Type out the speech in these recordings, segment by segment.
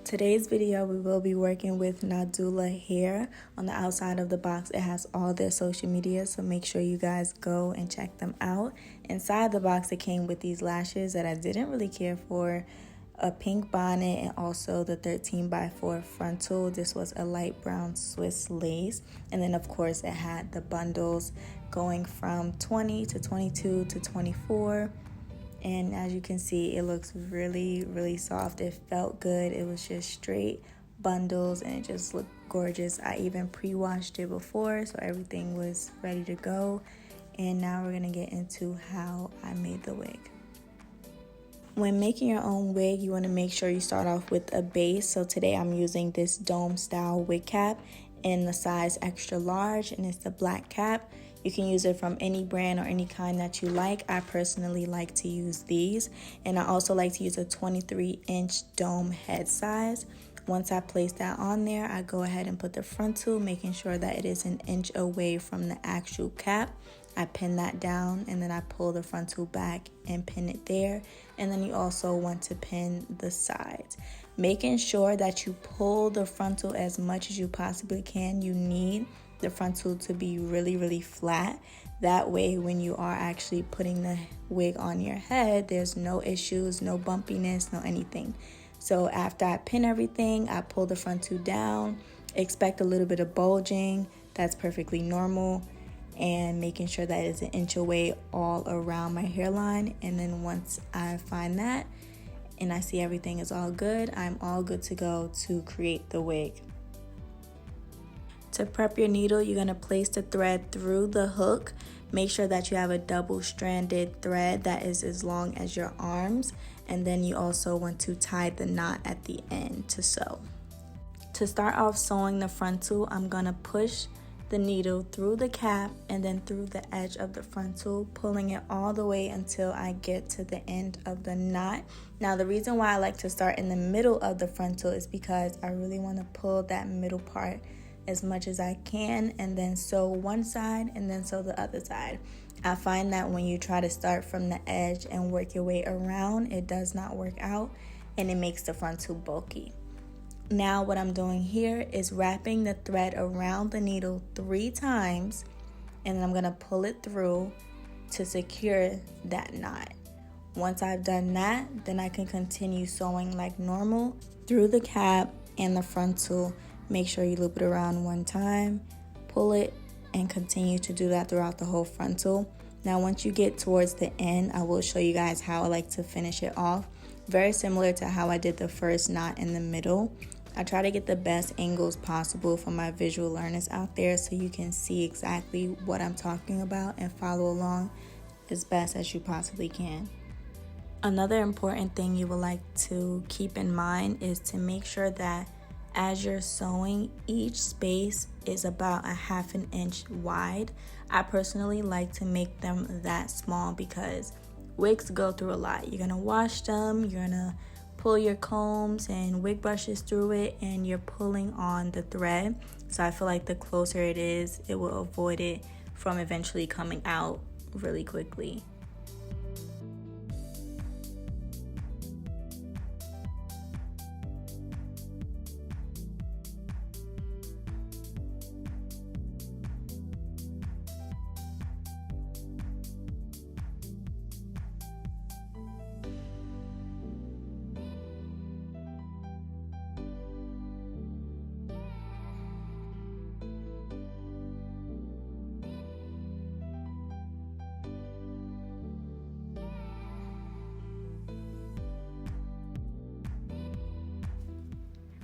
Today's video, we will be working with Nadula Hair. On the outside of the box, it has all their social media, so make sure you guys go and check them out. Inside the box, it came with these lashes that I didn't really care for, a pink bonnet, and also the 13x4 frontal. This was a light brown Swiss lace. And then, of course, it had the bundles going from 20 to 22 to 24. And as you can see, it looks really soft. It felt good. It was just straight bundles and it just looked gorgeous. I even pre-washed it before, so everything was ready to go. And now we're gonna get into how I made the wig. When making your own wig, you wanna make sure you start off with a base. So today I'm using this dome style wig cap in the size extra large, and it's the black cap. You can use it from any brand or any kind that you like. I personally like to use these, and I also like to use a 23-inch dome head size. Once I place that on there, I go ahead and put the frontal, making sure that it is an inch away from the actual cap. I pin that down, and then I pull the frontal back and pin it there. And then you also want to pin the sides, making sure that you pull the frontal as much as you possibly can. You need the frontal to be really flat. That way, when you are actually putting the wig on your head, there's no issues, no bumpiness, no anything. So after I pin everything, I pull the frontal down. Expect a little bit of bulging. That's perfectly normal. And making sure that it's an inch away all around my hairline. And then once I find that and I see everything is all good, I'm all good to go to create the wig. To prep your needle, you're going to place the thread through the hook. Make sure that you have a double-stranded thread that is as long as your arms. And then you also want to tie the knot at the end to sew. To start off sewing the frontal, I'm going to push the needle through the cap and then through the edge of the frontal, pulling it all the way until I get to the end of the knot. Now, the reason why I like to start in the middle of the frontal is because I really want to pull that middle part as much as I can, and then sew one side and then sew the other side. I find that when you try to start from the edge and work your way around, it does not work out and it makes the frontal bulky. Now what I'm doing here is wrapping the thread around the needle 3 times, and then I'm gonna pull it through to secure that knot. Once I've done that, then I can continue sewing like normal through the cap and the frontal. Make sure you loop it around 1 time, pull it, and continue to do that throughout the whole frontal. Now once you get towards the end, I will show you guys how I like to finish it off. Very similar to how I did the first knot in the middle. I try to get the best angles possible for my visual learners out there so you can see exactly what I'm talking about and follow along as best as you possibly can. Another important thing you would like to keep in mind is to make sure that as you're sewing, each space is about 1/2 inch wide. I personally like to make them that small because wigs go through a lot. You're gonna wash them, you're gonna pull your combs and wig brushes through it, and you're pulling on the thread. So I feel like the closer it is, it will avoid it from eventually coming out really quickly.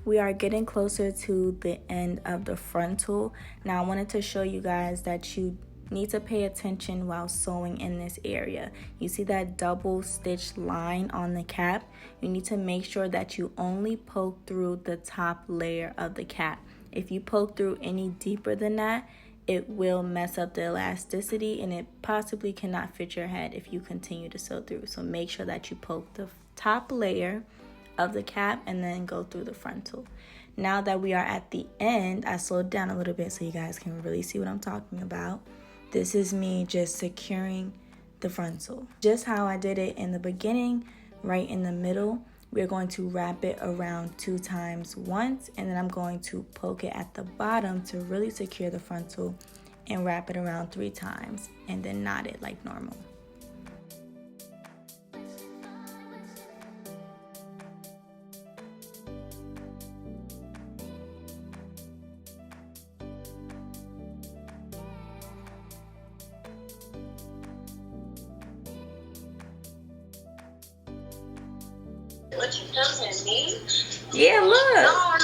We are getting closer to the end of the frontal. Now I wanted to show you guys that you need to pay attention while sewing in this area. You see that double stitch line on the cap? You need to make sure that you only poke through the top layer of the cap. If you poke through any deeper than that, it will mess up the elasticity and it possibly cannot fit your head if you continue to sew through. So make sure that you poke the top layer of the cap and then go through the frontal. Now that we are at the end, I slowed down a little bit so you guys can really see what I'm talking about. This is me just securing the frontal. Just how I did it in the beginning, right in the middle, we're going to wrap it around 2 times once, and then I'm going to poke it at the bottom to really secure the frontal and wrap it around 3 times and then knot it like normal. What you telling me? Yeah, look. No.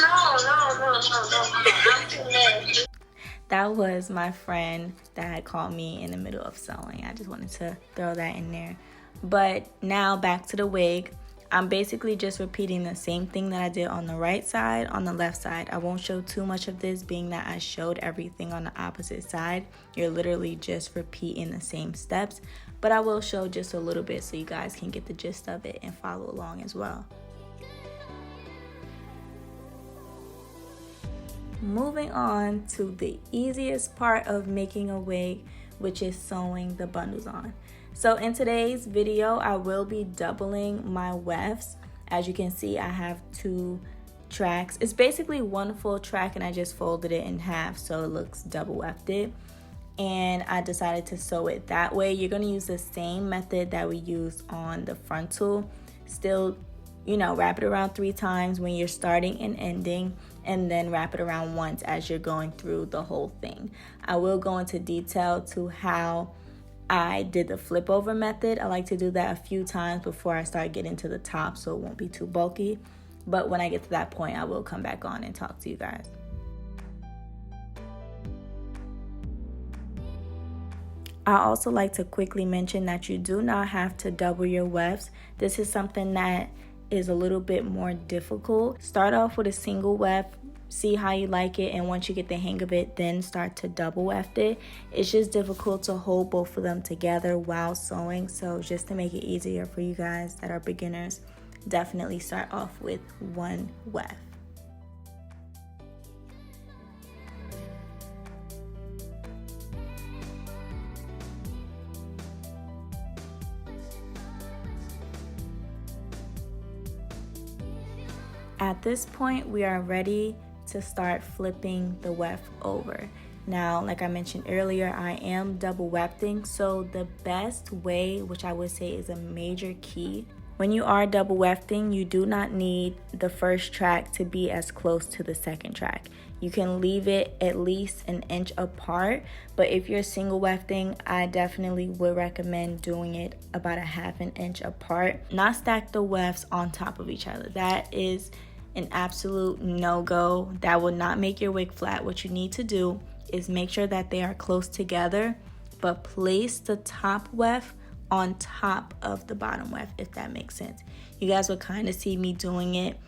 That was my friend that had called me in the middle of sewing. I just wanted to throw that in there. But now back to the wig. I'm basically just repeating the same thing that I did on the right side, on the left side. I won't show too much of this, being that I showed everything on the opposite side. You're literally just repeating the same steps, but I will show just a little bit so you guys can get the gist of it and follow along as well. Moving on to the easiest part of making a wig, which is sewing the bundles on. So in today's video, I will be doubling my wefts. As you can see, I have 2 tracks. It's basically one full track and I just folded it in half so it looks double wefted. And I decided to sew it that way. You're gonna use the same method that we used on the frontal. Still, wrap it around 3 times when you're starting and ending, and then wrap it around once as you're going through the whole thing. I will go into detail to how I did the flip over method. I like to do that a few times before I start getting to the top so it won't be too bulky. But when I get to that point, I will come back on and talk to you guys. I also like to quickly mention that you do not have to double your wefts. This is something that is a little bit more difficult. Start off with a single weft, see how you like it, and once you get the hang of it, then start to double weft it. It's just difficult to hold both of them together while sewing, so just to make it easier for you guys that are beginners, definitely start off with 1 weft. At this point, we are ready to start flipping the weft over. Now, like I mentioned earlier, I am double wefting, so the best way, which I would say is a major key, when you are double wefting, you do not need the first track to be as close to the second track. You can leave it at least an inch apart, but if you're single wefting, I definitely would recommend doing it about a half an inch apart. Not stack the wefts on top of each other. That is an absolute no-go. That will not make your wig flat. What you need to do is make sure that they are close together, but place the top weft on top of the bottom weft, if that makes sense. You guys will kind of see me doing it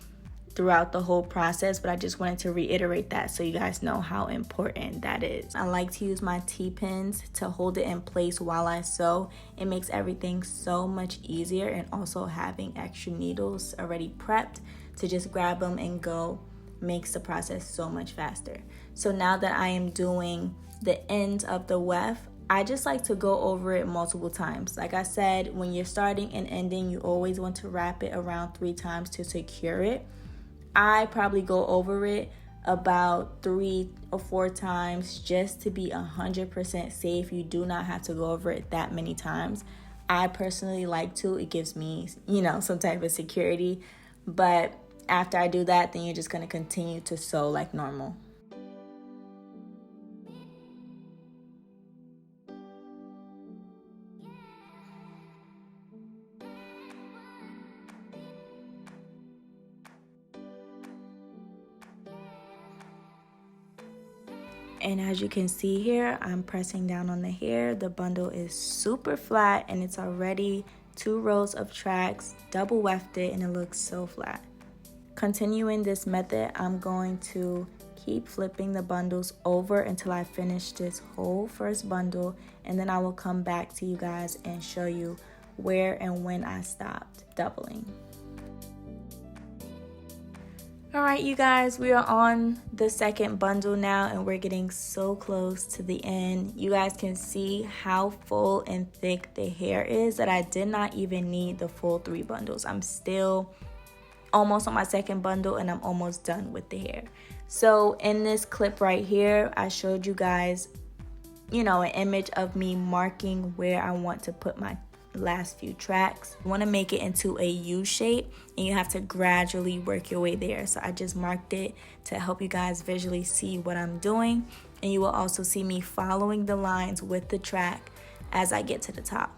throughout the whole process, but I just wanted to reiterate that so you guys know how important that is. I like to use my T-pins to hold it in place while I sew. It makes everything so much easier, and also having extra needles already prepped to just grab them and go makes the process so much faster. So now that I am doing the ends of the weft, I just like to go over it multiple times. Like I said, when you're starting and ending, you always want to wrap it around 3 times to secure it. I probably go over it about 3 or 4 times just to be 100% safe. You do not have to go over it that many times. I personally like to. It gives me, some type of security. But after I do that, then you're just going to continue to sew like normal. And as you can see here, I'm pressing down on the hair. The bundle is super flat and it's already 2 rows of tracks, double wefted, and it looks so flat. Continuing this method, I'm going to keep flipping the bundles over until I finish this whole first bundle, and then I will come back to you guys and show you where and when I stopped doubling. All right, you guys, we are on the second bundle now, and we're getting so close to the end. You guys can see how full and thick the hair is that I did not even need the full 3 bundles. I'm still almost on my second bundle, and I'm almost done with the hair. So in this clip right here, I showed you guys, you know, an image of me marking where I want to put my last few tracks. You want to make it into a U shape, and you have to gradually work your way there. So I just marked it to help you guys visually see what I'm doing, and you will also see me following the lines with the track as I get to the top.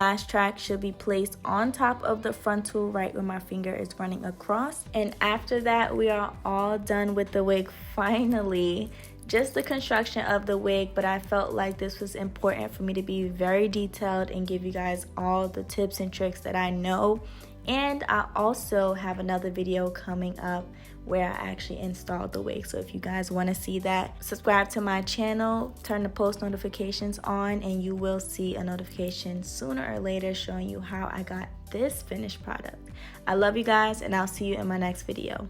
Last track should be placed on top of the frontal right where my finger is running across, and after that we are all done with the wig. Finally, just the construction of the wig, but I felt like this was important for me to be very detailed and give you guys all the tips and tricks that I know. And I also have another video coming up where I actually installed the wig. So if you guys want to see that, subscribe to my channel, turn the post notifications on, and you will see a notification sooner or later showing you how I got this finished product. I love you guys, and I'll see you in my next video.